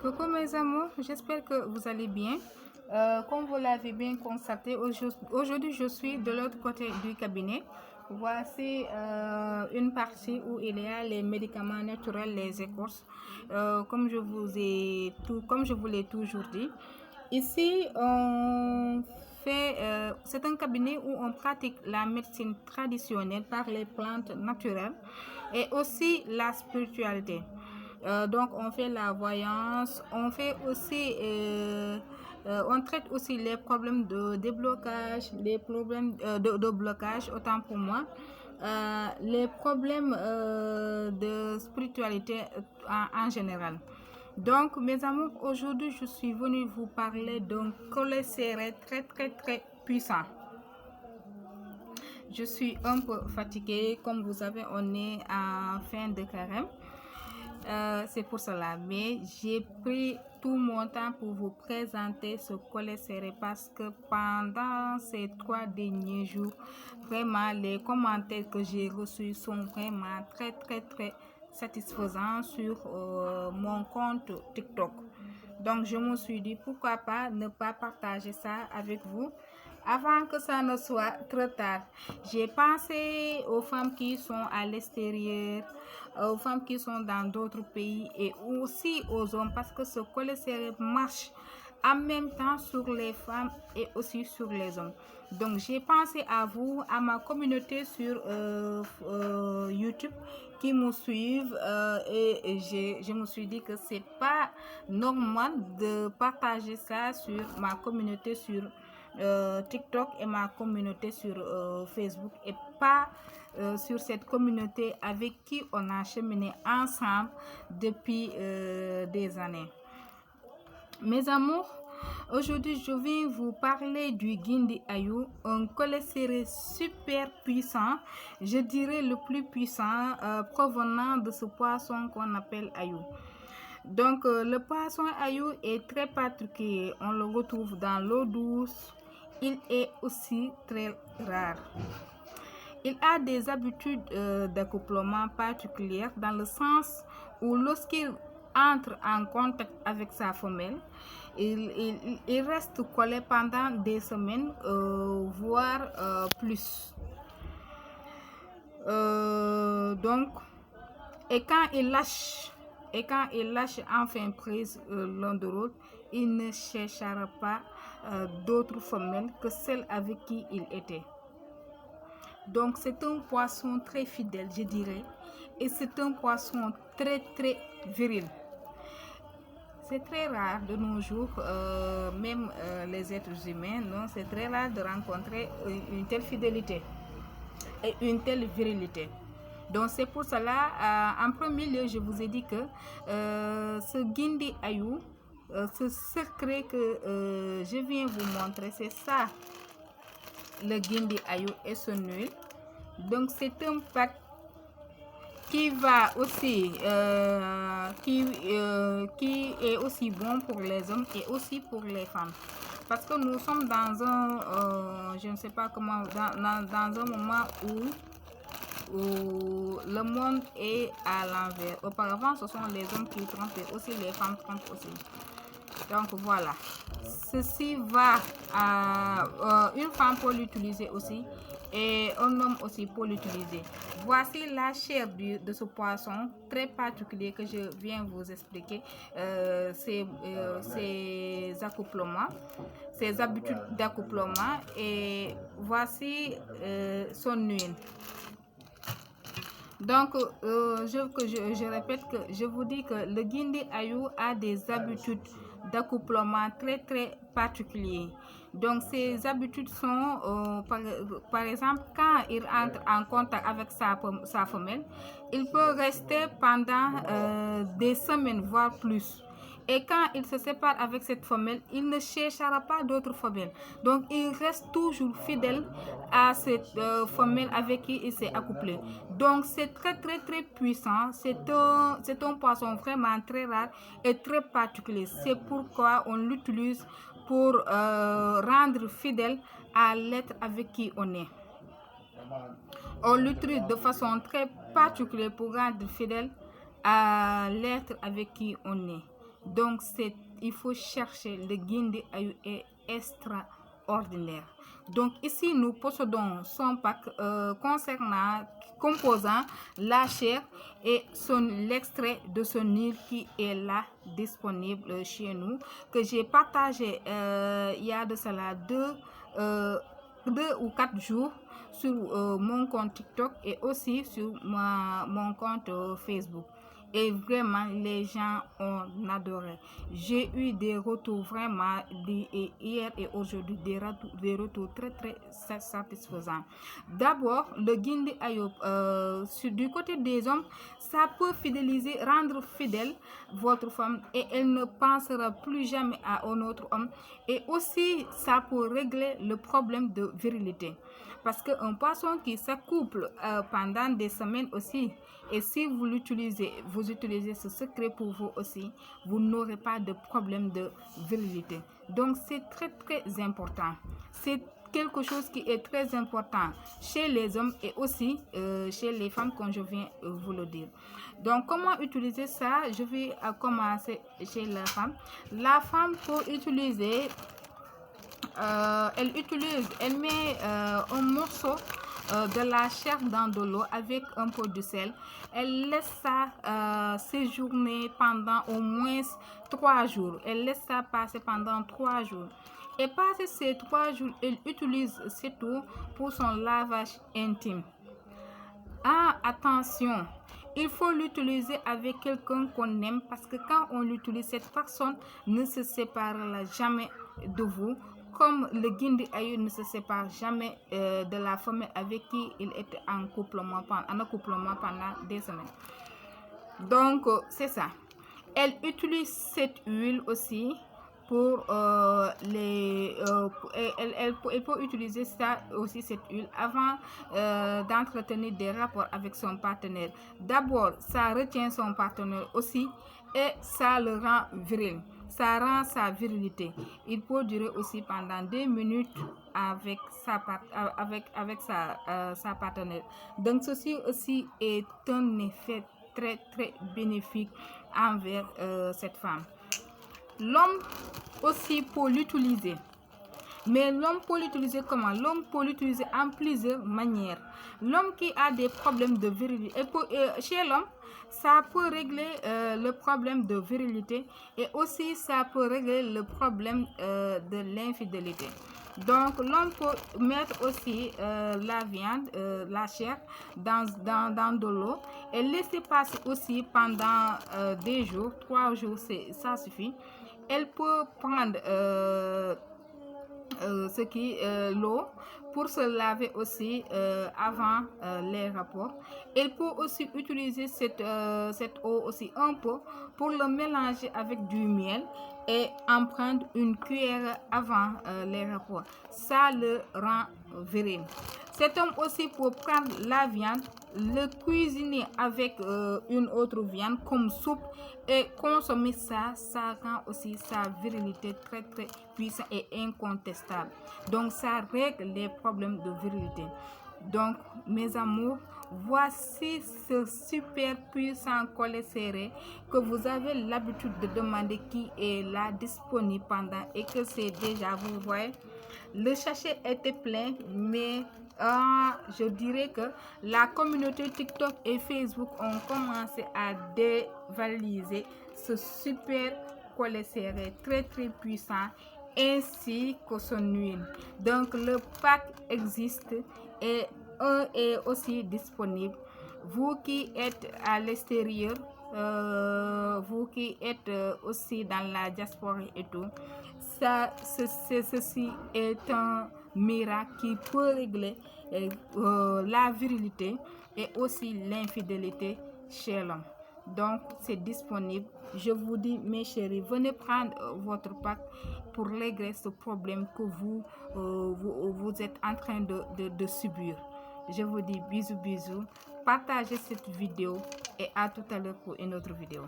Coucou mes amours, j'espère que vous allez bien. Comme vous l'avez bien constaté, aujourd'hui je suis de l'autre côté du cabinet. Voici une partie où il y a les médicaments naturels, les écorces, comme je vous l'ai toujours dit. Ici, c'est un cabinet où on pratique la médecine traditionnelle par les plantes naturelles et aussi la spiritualité. Donc, on fait la voyance, on traite aussi les problèmes de déblocage, les problèmes de blocage, autant pour moi, les problèmes de spiritualité en général. Donc, mes amours, aujourd'hui, je suis venue vous parler d'un collet serré très puissant. Je suis un peu fatiguée, comme vous savez, on est en fin de carême. C'est pour cela, mais j'ai pris tout mon temps pour vous présenter ce collet serré parce que pendant ces 3 derniers jours, vraiment les commentaires que j'ai reçus sont vraiment très satisfaisants sur mon compte TikTok. Donc je me suis dit pourquoi pas ne pas partager ça avec vous avant que ça ne soit trop tard. J'ai pensé aux femmes qui sont à l'extérieur, aux femmes qui sont dans d'autres pays et aussi aux hommes parce que ce collet serré marche en même temps sur les femmes et aussi sur les hommes. Donc j'ai pensé à vous, à ma communauté sur YouTube qui me suivent et je me suis dit que c'est pas normal de partager ça sur ma communauté sur TikTok et ma communauté sur Facebook et pas sur cette communauté avec qui on a cheminé ensemble depuis des années. Mes amours, aujourd'hui je viens vous parler du Guindi Ayu, un collet serré super puissant, je dirais le plus puissant provenant de ce poisson qu'on appelle Ayu. Donc le poisson Ayu est très particulier, on le retrouve dans l'eau douce, il est aussi très rare. Il a des habitudes d'accouplement particulières dans le sens où lorsqu'il entre en contact avec sa femelle, il reste collé pendant des semaines, voire plus. Et quand il lâche enfin prise l'un de l'autre, il ne cherchera pas d'autres femelles que celle avec qui il était. Donc c'est un poisson très fidèle, je dirais, et c'est un poisson très viril. C'est très rare de nos jours, même les êtres humains, non, c'est très rare de rencontrer une telle fidélité et une telle virilité. Donc c'est pour cela, en premier lieu, je vous ai dit que ce Guindi Ayu, ce secret que je viens vous montrer, c'est ça, le Guindi Ayu et son huile. Donc c'est un pack qui va aussi qui est aussi bon pour les hommes et aussi pour les femmes, parce que nous sommes dans un je ne sais pas comment, dans un moment où le monde est à l'envers. Auparavant ce sont les hommes qui trompent et aussi les femmes trompent aussi. Donc voilà, ceci va une femme peut l'utiliser aussi et un homme aussi peut l'utiliser. Voici la chair de ce poisson très particulier que je viens vous expliquer, ses accouplements, ses habitudes d'accouplement, et voici son huile. Donc je répète que je vous dis que le Guindi Ayu a des habitudes d'accouplement très particulières. Donc ces habitudes sont par exemple, quand il entre en contact avec sa femelle, il peut rester pendant des semaines voire plus. Et quand il se sépare avec cette femelle, il ne cherchera pas d'autres femelles. Donc il reste toujours fidèle à cette femelle avec qui il s'est accouplé. Donc c'est très puissant. C'est un poisson vraiment très rare et très particulier. C'est pourquoi on l'utilise pour rendre fidèle à l'être avec qui on est. On l'utilise de façon très particulière pour rendre fidèle à l'être avec qui on est. Donc, il faut chercher. Le Guindy Ayu est extraordinaire. Donc, ici, nous possédons son pack composant la chair et l'extrait de son huile qui est là, disponible chez nous, que j'ai partagé il y a de cela 2 ou 4 jours sur mon compte TikTok et aussi sur mon compte Facebook. Et vraiment, les gens ont adoré. J'ai eu des retours vraiment hier et aujourd'hui, des retours très très satisfaisants. D'abord, le Guindy Ayu, du côté des hommes, ça peut fidéliser, rendre fidèle votre femme et elle ne pensera plus jamais à un autre homme. Et aussi, ça peut régler le problème de virilité. Parce qu'un poisson qui s'accouple pendant des semaines aussi, et si vous utilisez ce secret pour vous aussi, vous n'aurez pas de problème de virilité. Donc c'est très très important. C'est quelque chose qui est très important chez les hommes et aussi chez les femmes, comme je viens vous le dire. Donc comment utiliser ça? Je vais commencer chez la femme. La femme peut utiliser... elle met un morceau de la chair dans de l'eau avec un peu de sel. Elle laisse ça séjourner pendant au moins 3 jours. Elle laisse ça passer pendant 3 jours. Et passé ces 3 jours, elle utilise cette eau pour son lavage intime. Ah, attention! Il faut l'utiliser avec quelqu'un qu'on aime parce que quand on l'utilise, cette personne ne se séparera jamais de vous. Comme le Guindy Ayu ne se sépare jamais de la femme avec qui il était en accouplement pendant des semaines. Donc, c'est ça. Elle utilise cette huile aussi pour elle peut utiliser ça aussi, cette huile, avant d'entretenir des rapports avec son partenaire. D'abord, ça retient son partenaire aussi et ça le rend viril. Ça rend sa virilité. Il peut durer aussi pendant 2 minutes avec sa partenaire. Donc ceci aussi est un effet très très bénéfique envers cette femme. L'homme aussi peut l'utiliser. Mais l'homme peut l'utiliser comment? L'homme peut l'utiliser en plusieurs manières. L'homme qui a des problèmes de virilité, chez l'homme, ça peut régler le problème de virilité et aussi ça peut régler le problème de l'infidélité. Donc l'homme peut mettre aussi la viande, la chair dans de l'eau et laisser passer aussi pendant des jours, 3 jours, ça suffit. Elle peut prendre l'eau pour se laver aussi avant les rapports. Elle peut aussi utiliser cette eau aussi un peu pour le mélanger avec du miel et en prendre une cuillère avant les rapports. Ça le rend viril. Cet homme aussi peut prendre la viande, le cuisiner avec une autre viande comme soupe et consommer ça. Ça rend aussi sa virilité très très puissante et incontestable. Donc ça règle les problèmes de virilité. Donc mes amours, voici ce super puissant collet serré que vous avez l'habitude de demander, qui est là disponible pendant et que c'est déjà, vous voyez, le sachet était plein, mais je dirais que la communauté TikTok et Facebook ont commencé à dévaliser ce super collet serré très très puissant ainsi que son huile. Donc le pack existe et est aussi disponible. Vous qui êtes à l'extérieur, vous qui êtes aussi dans la diaspora et tout, ceci est un miracle qui peut régler la virilité et aussi l'infidélité chez l'homme. Donc c'est disponible. Je vous dis, mes chéris, venez prendre votre pack pour régler ce problème que vous êtes en train de subir. Je vous dis bisous bisous. Partagez cette vidéo et à tout à l'heure pour une autre vidéo.